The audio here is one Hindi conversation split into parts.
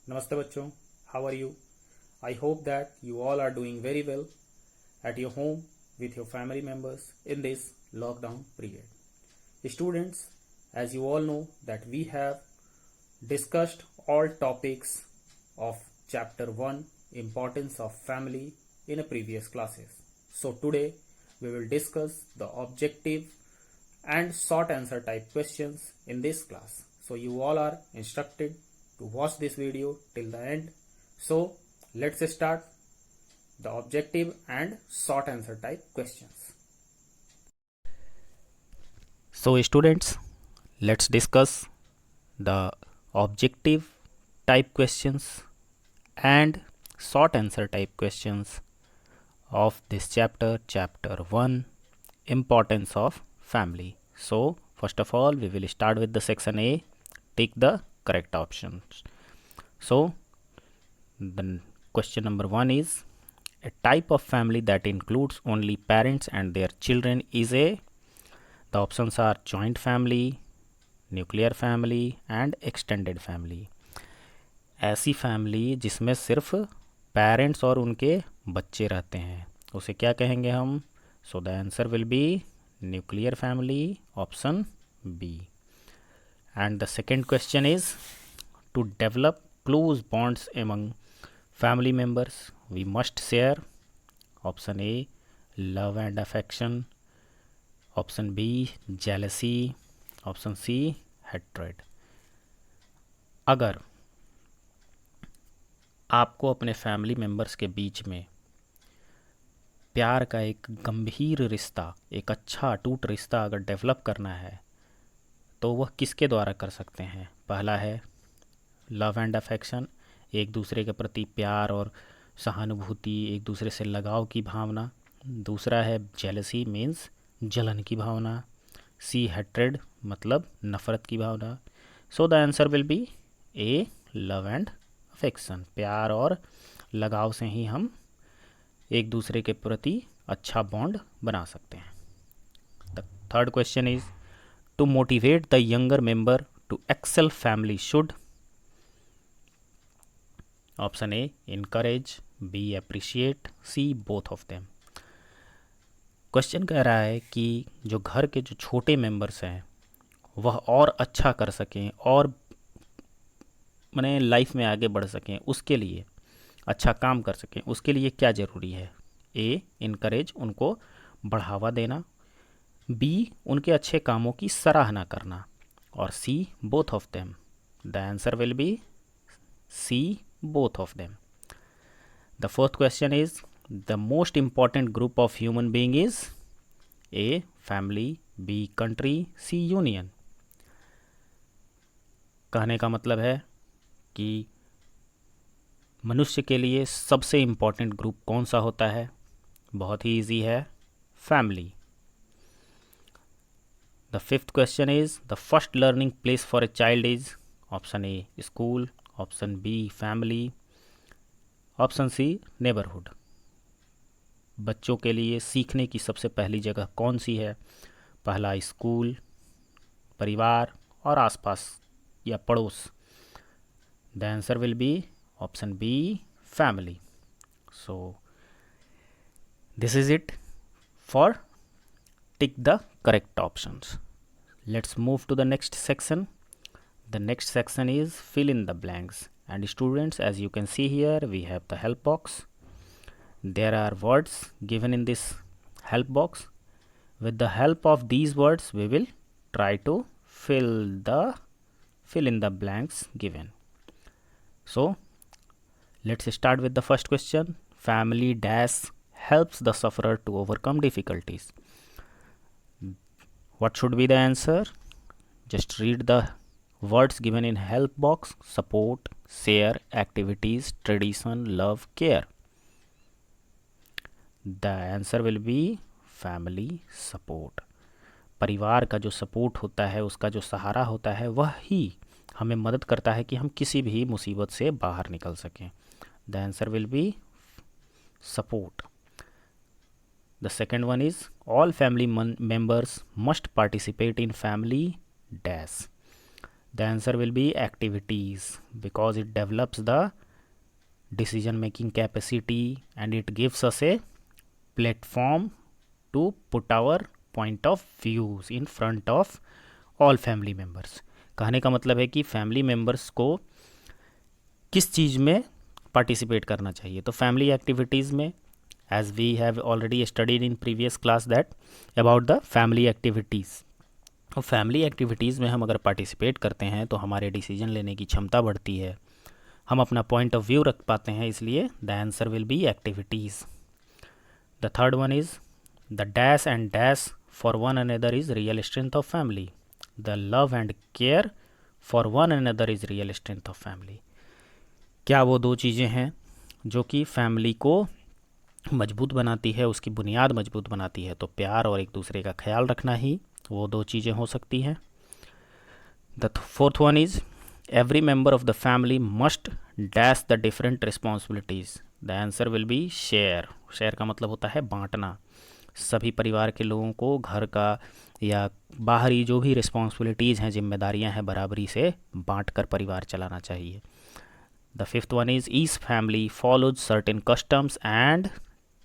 Namaste bachcho, how are you? I hope that you all are doing very well at your home with your family members in this lockdown period. Students, as you all know that we have discussed all topics of chapter 1 importance of family in a previous classes. So today we will discuss the objective and short answer type questions in this class. So you all are instructed to watch this video till the end. So let's start the objective and short answer type questions. So students, let's discuss the objective type questions and short answer type questions of this chapter 1, importance of family. So first of all, we will start with the section A, take the correct options. So the question number 1 is, a type of family that includes only parents and their children is a, the options are joint family, nuclear family and extended family. ऐसी फैमिली जिसमें सिर्फ पेरेंट्स और उनके बच्चे रहते हैं उसे क्या कहेंगे हम? So the answer will be nuclear family, option B. And the second question is, to develop close bonds among family members we must share, option A love and affection, option B jealousy, option C hatred. अगर आपको अपने फैमिली मेम्बर्स के बीच में प्यार का एक गंभीर रिश्ता, एक अच्छा अटूट रिश्ता अगर डेवलप करना है तो वह किसके द्वारा कर सकते हैं? पहला है लव एंड अफेक्शन, एक दूसरे के प्रति प्यार और सहानुभूति, एक दूसरे से लगाव की भावना. दूसरा है जेलसी मीन्स जलन की भावना. सी हेट्रेड मतलब नफ़रत की भावना. So the answer will be a love and affection. प्यार और लगाव से ही हम एक दूसरे के प्रति अच्छा बॉन्ड बना सकते हैं. The third question is, to motivate the younger member to excel family should, option A encourage, B appreciate, C both of them. Question कह रहा है कि जो घर के जो छोटे मेंबर्स हैं वह और अच्छा कर सकें और माने लाइफ में आगे बढ़ सकें, उसके लिए अच्छा काम कर सकें, उसके लिए क्या ज़रूरी है? ए इनकरेज, उनको बढ़ावा देना, बी उनके अच्छे कामों की सराहना करना, और C both of them. The answer will be C both of them. The fourth question is, the most important group of human being is A family, B country, C union. कहने का मतलब है कि मनुष्य के लिए सबसे इम्पॉर्टेंट ग्रुप कौन सा होता है? बहुत ही इजी है, family. The fifth question is, the first learning place for a child is, option A school, option B family, option C neighbourhood. बच्चों के लिए सीखने की सबसे पहली जगह कौन सी है? पहला स्कूल, परिवार और आसपास या पड़ोस. The answer will be option B family. So this is it for tick the correct options. Let's move to the next section. The next section is fill in the blanks. And students, as you can see here we have the help box. There are words given in this help box. With the help of these words we will try to fill in the blanks given. So let's start with the first question. Family dash helps the sufferer to overcome difficulties. What should be the answer? Just read the words given in help box: support, share, activities, tradition, love, care. The answer will B family support. परिवार का जो सपोर्ट होता है, उसका जो सहारा होता है, वह ही हमें मदद करता है कि हम किसी भी मुसीबत से बाहर निकल सकें. The answer will B support. The second one is, all family members must participate in family dash. The answer will be activities, because it develops the decision making capacity and it gives us a platform to put our point of views in front of all family members. कहने का मतलब है कि फैमिली मेम्बर्स को किस चीज़ में पार्टिसिपेट करना चाहिए. तो फैमिली एक्टिविटीज़ में, as we have already studied in previous class that about the family activities. और फैमिली एक्टिविटीज़ में हम अगर पार्टिसिपेट करते हैं तो हमारे डिसीजन लेने की क्षमता बढ़ती है, हम अपना पॉइंट ऑफ व्यू रख पाते हैं, इसलिए the answer will B activities. The third one is the dash and dash for one another is real strength of family. The love and care for one another is real strength of family. क्या वो दो चीज़ें हैं जो कि फैमिली को मजबूत बनाती है, उसकी बुनियाद मजबूत बनाती है? तो प्यार और एक दूसरे का ख्याल रखना ही वो दो चीज़ें हो सकती हैं. The fourth one is every member of the family must dash the different responsibilities. The answer will B share. Share का मतलब होता है बांटना. सभी परिवार के लोगों को घर का या बाहरी जो भी रिस्पॉन्सिबिलिटीज़ हैं, जिम्मेदारियां हैं, बराबरी से बांट कर परिवार चलाना चाहिए. The fifth one is each family follows certain customs and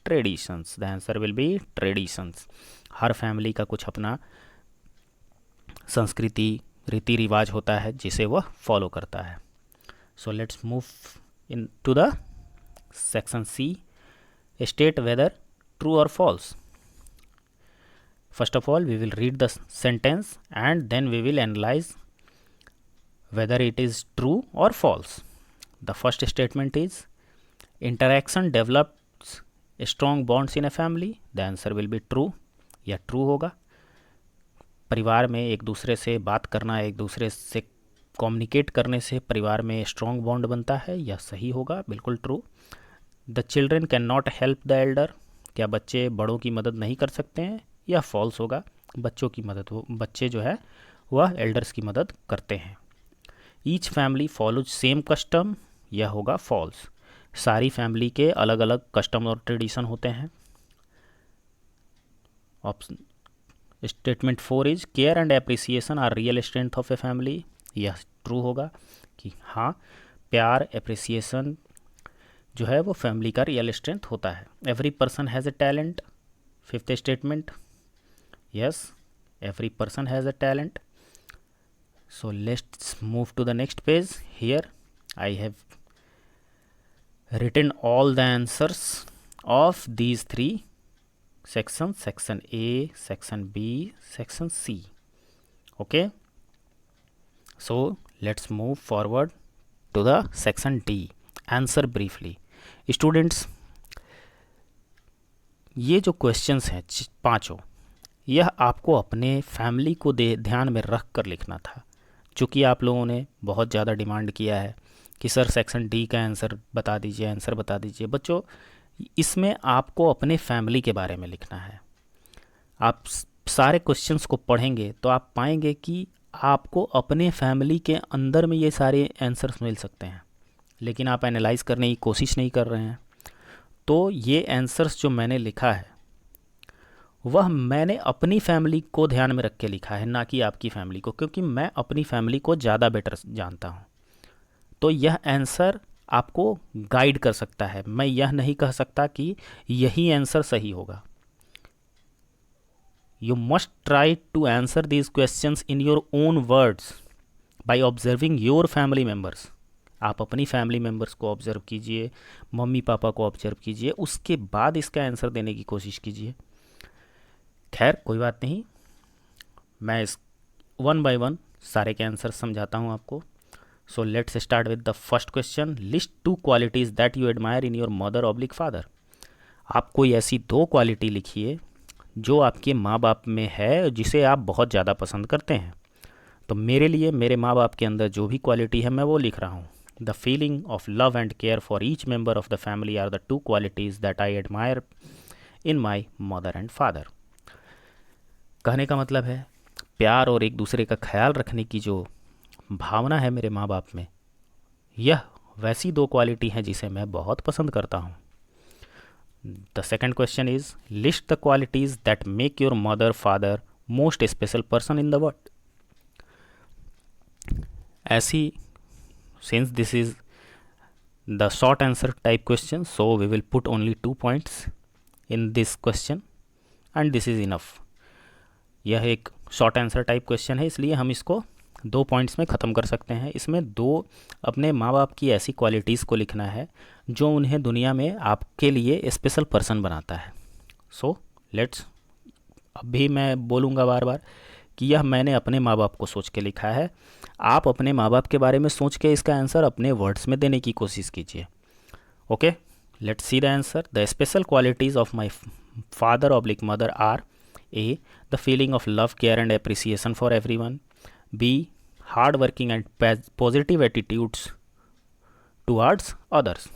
traditions. The answer will B traditions. Her family का कुछ अपना संस्कृति, रीति रिवाज होता है जिसे वह फॉलो करता है. So let's move in to the section C. State whether true और false. First of all, we will read the sentence and then we will analyze whether it is true or false. The first statement is interaction develops strong bonds in a family. The answer will be true. यह true होगा. परिवार में एक दूसरे से बात करना, एक दूसरे से कम्युनिकेट करने से परिवार में स्ट्रॉन्ग बॉन्ड बनता है. यह सही होगा, बिल्कुल true. The children can not help the Elder. क्या बच्चे बड़ों की मदद नहीं कर सकते हैं? यह फॉल्स होगा. बच्चों की मदद हो, बच्चे जो है वह एल्डर्स की मदद करते हैं. Each family follows same custom. यह होगा फॉल्स. सारी फैमिली के अलग अलग कस्टम और ट्रेडिशन होते हैं. Option statement 4 is care and appreciation are real strength of a family. यह ट्रू होगा कि हाँ, प्यार, एप्रिसिएशन जो है वो फैमिली का रियल स्ट्रेंथ होता है. Every person has a talent. Fifth statement, yes, every person has a talent. So let's move to the next page. Here I have written all the answers of these three sections: section A, section B, section C. Okay, so let's move forward to the section D. Answer briefly. Students, ये जो क्वेश्चंस हैं पांचों, यह आपको अपने फैमिली को ध्यान में रख कर लिखना था. चूँकि आप लोगों ने बहुत ज़्यादा डिमांड किया है कि सर सेक्शन डी का आंसर बता दीजिए, आंसर बता दीजिए. बच्चों, इसमें आपको अपने फैमिली के बारे में लिखना है. आप सारे क्वेश्चंस को पढ़ेंगे तो आप पाएंगे कि आपको अपने फैमिली के अंदर में ये सारे आंसर्स मिल सकते हैं, लेकिन आप एनालाइज करने की कोशिश नहीं कर रहे हैं. तो ये आंसर्स जो मैंने लिखा है वह मैंने अपनी फैमिली को ध्यान में रख के लिखा है, ना कि आपकी फैमिली को, क्योंकि मैं अपनी फैमिली को ज़्यादा बेटर जानता हूँ. तो यह आंसर आपको गाइड कर सकता है. मैं यह नहीं कह सकता कि यही आंसर सही होगा. You must try to answer these questions in your own words by observing your family members. आप अपनी फैमिली मेम्बर्स को ऑब्जर्व कीजिए, मम्मी पापा को ऑब्जर्व कीजिए, उसके बाद इसका आंसर देने की कोशिश कीजिए. खैर कोई बात नहीं, मैं इस वन बाय वन सारे के आंसर समझाता हूँ आपको. So let's start with the first question. List 2 qualities that you admire in your mother oblique father. आप कोई ऐसी 2 क्वालिटी लिखिए जो आपके माँ बाप में है, जिसे आप बहुत ज़्यादा पसंद करते हैं. तो मेरे लिए मेरे माँ बाप के अंदर जो भी क्वालिटी है मैं वो लिख रहा हूँ. The feeling of love and care for each member of the family are the 2 qualities that I admire in my mother and father. कहने का मतलब है प्यार और एक दूसरे का ख्याल रखने की जो भावना है मेरे माँ बाप में, यह वैसी 2 क्वालिटी हैं जिसे मैं बहुत पसंद करता हूँ. The second question is list the qualities that make your mother father most special person in the world. ऐसी, since this is the short answer type question, so we will put only 2 points in this question and this is enough. यह एक शॉर्ट आंसर टाइप क्वेश्चन है, इसलिए हम इसको 2 पॉइंट्स में ख़त्म कर सकते हैं. इसमें 2 अपने माँ बाप की ऐसी क्वालिटीज़ को लिखना है जो उन्हें दुनिया में आपके लिए स्पेशल पर्सन बनाता है. सो लेट्स, अभी मैं बोलूँगा बार बार कि यह मैंने अपने माँ बाप को सोच के लिखा है. आप अपने माँ बाप के बारे में सोच के इसका आंसर अपने वर्ड्स में देने की कोशिश कीजिए. Okay, let's see the answer. The special qualities of my father oblique mother are: A. The feeling of love, care and appreciation for everyone. B. Hard working and positive attitudes towards others.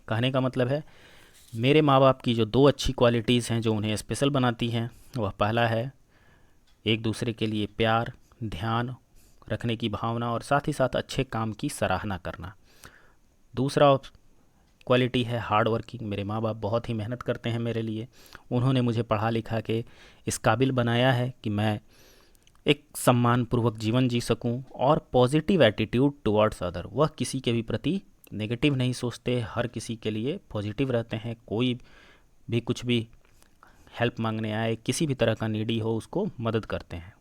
कहने का मतलब है मेरे माँ बाप की जो 2 अच्छी क्वालिटीज़ हैं जो उन्हें स्पेशल बनाती हैं, वह पहला है एक दूसरे के लिए प्यार, ध्यान रखने की भावना और साथ ही साथ अच्छे काम की सराहना करना. दूसरा क्वालिटी है हार्ड वर्किंग. मेरे माँ बाप बहुत ही मेहनत करते हैं मेरे लिए. उन्होंने मुझे पढ़ा लिखा के इस काबिल बनाया है कि मैं एक सम्मानपूर्वक जीवन जी सकूं. और पॉजिटिव एटीट्यूड टुवर्ड्स अदर, वह किसी के भी प्रति नेगेटिव नहीं सोचते, हर किसी के लिए पॉजिटिव रहते हैं. कोई भी कुछ भी हेल्प मांगने आए, किसी भी तरह का नीडी हो, उसको मदद करते हैं.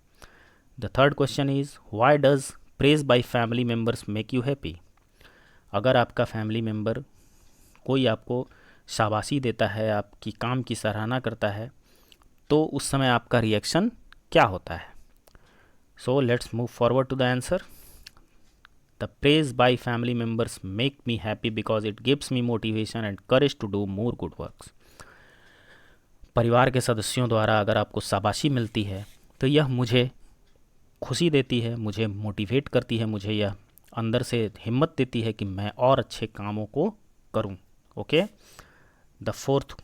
The third question is why does praise by family members make you happy. अगर आपका फैमिली मेम्बर कोई आपको शाबाशी देता है, आपकी काम की सराहना करता है, तो उस समय आपका रिएक्शन क्या होता है. So let's move forward to the answer. The praise by family members make me happy because it gives me motivation and courage to do more good works. परिवार के सदस्यों द्वारा अगर आपको शाबाशी मिलती है तो यह मुझे खुशी देती है, मुझे मोटिवेट करती है, मुझे यह अंदर से हिम्मत देती है कि मैं और अच्छे कामों को करूं. Okay, the fourth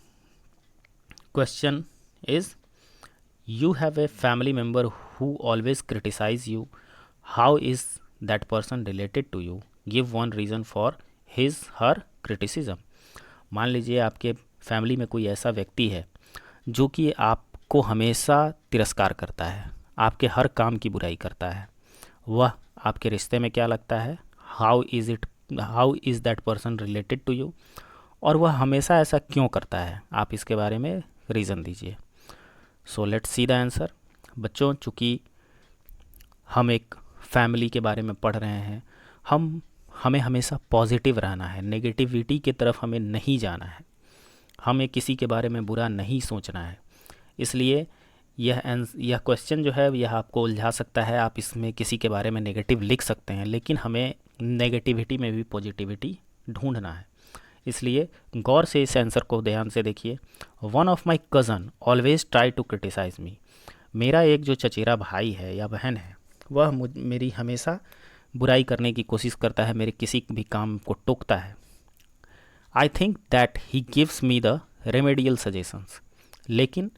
question is you have a family member who always criticize you. How is that person related to you? Give one reason for his her criticism. मान लीजिए आपके फैमिली में कोई ऐसा व्यक्ति है जो कि आपको हमेशा तिरस्कार करता है, आपके हर काम की बुराई करता है. वह आपके रिश्ते में क्या लगता है? How is that person related to you? और वह हमेशा ऐसा क्यों करता है? आप इसके बारे में रीज़न दीजिए. So let's see the answer. बच्चों, चूँकि हम एक फैमिली के बारे में पढ़ रहे हैं, हमें हमेशा पॉजिटिव रहना है, नेगेटिविटी की तरफ हमें नहीं जाना है, हमें किसी के बारे में बुरा नहीं सोचना है. इसलिए यह क्वेश्चन जो है यह आपको उलझा सकता है. आप इसमें किसी के बारे में नेगेटिव लिख सकते हैं, लेकिन हमें नेगेटिविटी में भी पॉजिटिविटी ढूंढना है. इसलिए गौर से इस आंसर को ध्यान से देखिए. One of my cousin always try to criticise me. मेरा एक जो चचेरा भाई है या बहन है, वह मेरी हमेशा बुराई करने की कोशिश करता है, मेरे किसी भी काम को टोकता है. I think that he gives me the remedial suggestions. लेकिन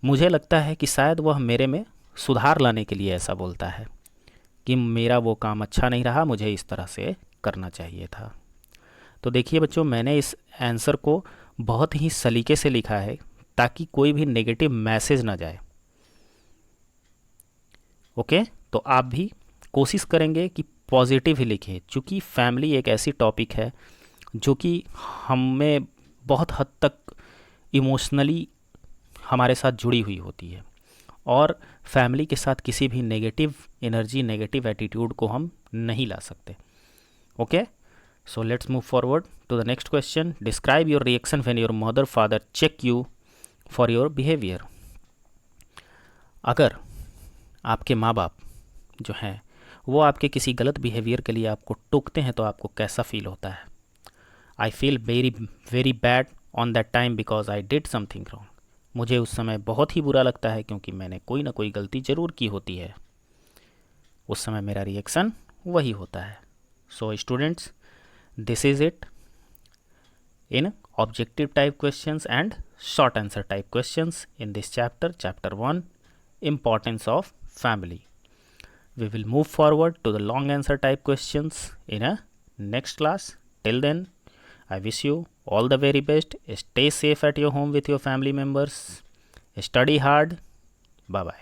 मुझे लगता है कि शायद वह मेरे में सुधार लाने के लिए ऐसा बोलता है कि मेरा वो काम अच्छा नहीं रहा, मुझे इस तरह से करना चाहिए था. तो देखिए बच्चों, मैंने इस आंसर को बहुत ही सलीके से लिखा है ताकि कोई भी नेगेटिव मैसेज ना जाए. ओके, तो आप भी कोशिश करेंगे कि पॉजिटिव ही लिखें, क्योंकि फैमिली एक ऐसी टॉपिक है जो कि हमें बहुत हद तक इमोशनली हमारे साथ जुड़ी हुई होती है. और फैमिली के साथ किसी भी नेगेटिव एनर्जी, नेगेटिव एटीट्यूड को हम नहीं ला सकते. Okay, so let's move forward to the next question. Describe your reaction when your mother father check you for your behavior. अगर आपके माँ बाप जो हैं वो आपके किसी गलत बिहेवियर के लिए आपको टोकते हैं तो आपको कैसा फील होता है? I feel very bad on that time because I did something wrong. मुझे उस समय बहुत ही बुरा लगता है क्योंकि मैंने कोई ना कोई गलती ज़रूर की होती है. उस समय मेरा रिएक्शन वही होता है. So students, this is it in objective type questions and short answer type questions in this chapter 1, importance of family. We will move forward to the long answer type questions in a next class. Till then, I wish you all the very best. Stay safe at your home with your family members. Study hard. Bye bye.